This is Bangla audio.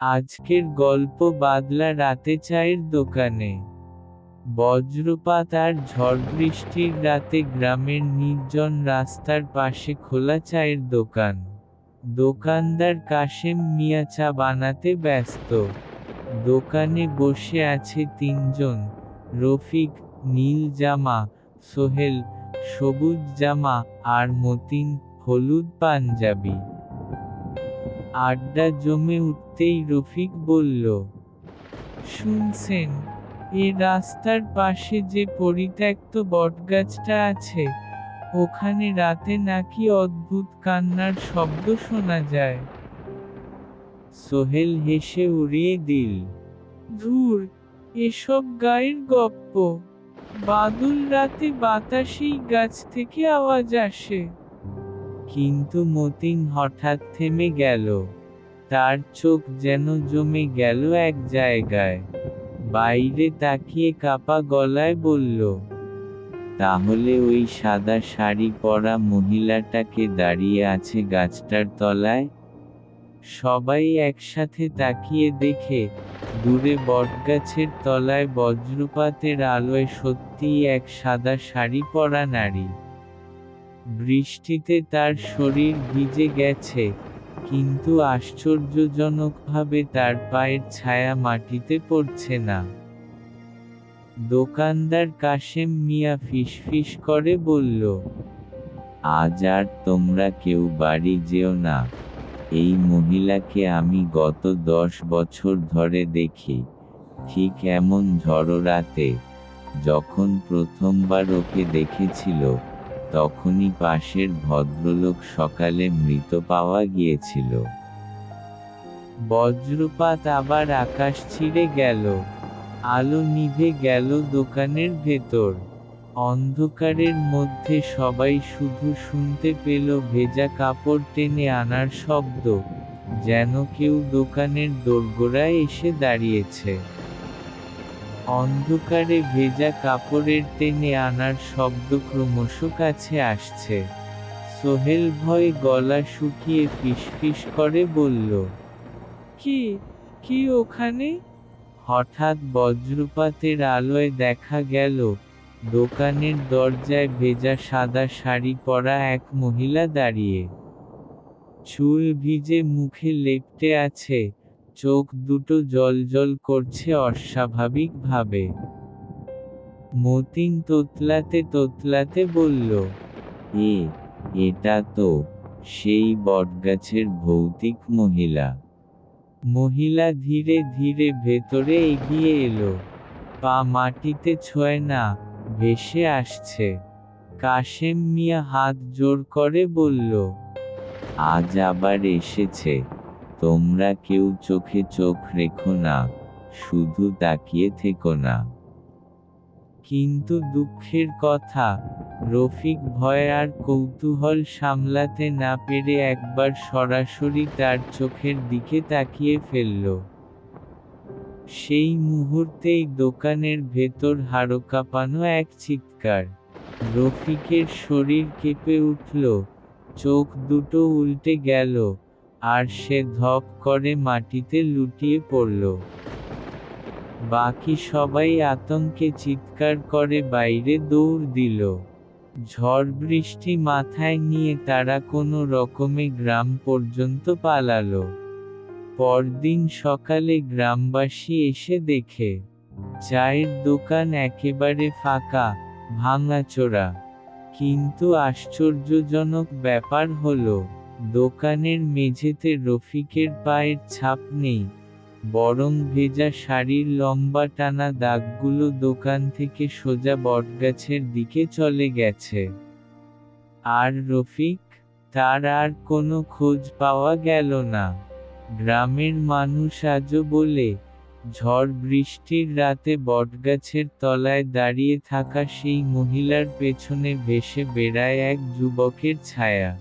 আজকের গল্প বাদলা রাতে চায়ের দোকানে। বজ্রপাত আর ঝড় বৃষ্টির রাতে গ্রামের নির্জন রাস্তার পাশে খোলা চায়ের দোকান। দোকানদার কাশেম মিয়া চা বানাতে ব্যস্ত। দোকানে বসে আছে তিনজন, রফিক, নীল জামা, সোহেল, সবুজ জামা, আর মতিন, হলুদ পাঞ্জাবি। আড্ডা জমে উঠতেই রফিক বলল, শুনছেন, এ রাস্তার পাশে যে পরিত্যক্ত বটগাছটা আছে, ওখানে রাতে নাকি অদ্ভুত কান্নার শব্দ শোনা যায়। সোহেল হেসে উড়িয়ে দিল, ধুর, এসব গায়ের গপ্প। বাদল রাতে বাতাসেই গাছ থেকে আওয়াজ আসে। কিন্তু মতিন হঠাৎ থেমে গেল। তার চোখ যেন জমে গেল এক জায়গায়। বাইরে তাকিয়ে কাপা গলায় বলল, তাহলে ওই সাদা শাড়ি পরা মহিলাটাকে দাঁড়িয়ে আছে গাছটার তলায়? সবাই একসাথে তাকিয়ে দেখে, দূরে বটগাছের তলায় বজ্রপাতের আলোয় সত্যিই এক সাদা শাড়ি পরা নারী। বৃষ্টিতে তার শরীর ভিজে গেছে, কিন্তু আশ্চর্যজনকভাবে তার পায়ের ছায়া মাটিতে পড়ছে না। দোকানদার কাশেম মিয়া ফিসফিস করে বলল, আজ আর তোমরা কেউ বাড়ি যেও না। এই মহিলাকে আমি গত 10 বছর ধরে দেখি, ঠিক এমন ঝড়ো রাতে। যখন প্রথমবার ওকে দেখেছিল, তখনই পাশের ভদ্রলোক সকালে মৃত পাওয়া গিয়েছিল। বজ্রপাত আবার আকাশ ছিঁড়ে গেল। আলো নিভে গেল দোকানের ভেতর। অন্ধকারের মধ্যে সবাই শুধু শুনতে পেল ভেজা কাপড় টেনে আনার শব্দ, যেন কেউ দোকানের দোরগোড়ায় এসে দাঁড়িয়েছে। অন্ধকারে ভেজা কাপড়ের টেনে আনার শব্দ ক্রমশ কাছে আসছে। সোহেল ভয়ে গলা শুকিয়ে ফিসফিস করে বলল, কি ওখানে? হঠাৎ বজ্রপাতের আলোয় দেখা গেল, দোকানের দরজায় ভেজা সাদা শাড়ি পরা এক মহিলা দাঁড়িয়ে। চুল ভিজে মুখে লেপ্টে আছে, চোখ দুটো জ্বলজ্বল করছে অস্বাভাবিকভাবে। মতিন তোতলাতে তোতলাতে বলল, এটা তো সেই বটগাছের ভৌতিক মহিলা। মহিলা ধীরে ধীরে ভেতরে এগিয়ে এলো। পা মাটিতে ছোঁয় না, ভেসে আসছে। কাশেম মিয়া হাত জোর করে বলল, আজ আবার এসেছে। তোমরা কেউ চোখে চোখ রেখো না, শুধু তাকিয়ে থেকো না। কিন্তু দুঃখের কথা, রফিক ভয় আর কৌতূহল সামলাতে না পেরে একবার সরাসরি তার চোখের দিকে তাকিয়ে ফেলল। সেই মুহূর্তেই দোকানের ভেতর হাড়কাঁপানো এক চিৎকার। রফিকের শরীর কেঁপে উঠল, চোখ দুটো উল্টে গেল, আর সে ধপ করে মাটিতে লুটিয়ে পড়ল। বাকি সবাই আতঙ্কে চিৎকার করে বাইরে দৌড় দিল। ঝড় বৃষ্টি মাথায় নিয়ে তারা কোনো রকমে গ্রাম পর্যন্ত পালালো। পরদিন সকালে গ্রামবাসী এসে দেখে, চায়ের দোকান একেবারে ফাঁকা, ভাঙাচোরা। কিন্তু আশ্চর্যজনক ব্যাপার হলো, দোকানের মেঝেতে রফিকের পায়ের ছাপ নেই, বরং ভেজা শাড়ির লম্বা টানা দাগগুলো দোকান থেকে সোজা বটগাছের দিকে চলে গেছে। আর রফিক, তার আর কোনো খোঁজ পাওয়া গেল না। গ্রামের মানুষ আজও বলে, ঝড় বৃষ্টির রাতে বটগাছের তলায় দাঁড়িয়ে থাকা সেই মহিলার পেছনে ভেসে বেড়ায় এক যুবকের ছায়া।